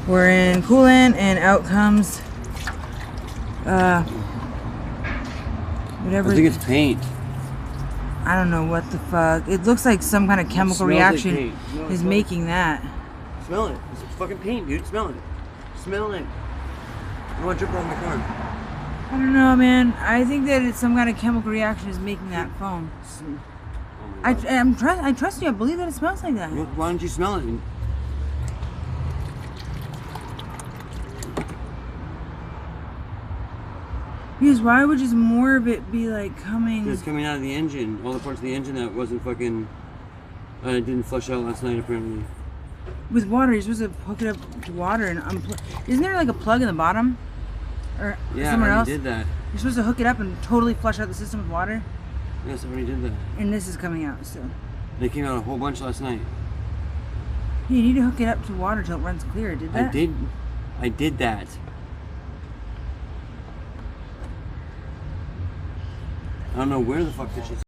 We're in coolant and out comes whatever. I think it's paint. I don't know what the fuck. It looks like some kind of chemical reaction is making that. Smell it. It's fucking paint, dude. Smell it. Smell it. I want to drip on my car. I don't know, man. I think that it's some kind of chemical reaction is making that foam. I trust you. I believe that it smells like that. Well, why don't you smell it? Because why would just more of it be like coming? It's coming out of the engine. All the parts of the engine that wasn't fucking. It didn't flush out last night apparently. With water, you're supposed to hook it up to water and unplug. Isn't there like a plug in the bottom? Or yeah, somewhere I else? did that. You're supposed to hook it up and totally flush out the system with water? Yes, I already did that. And this is coming out still. They came out a whole bunch last night. You need to hook it up to water till it runs clear. Did that? I did that. I don't know where the fuck this shit's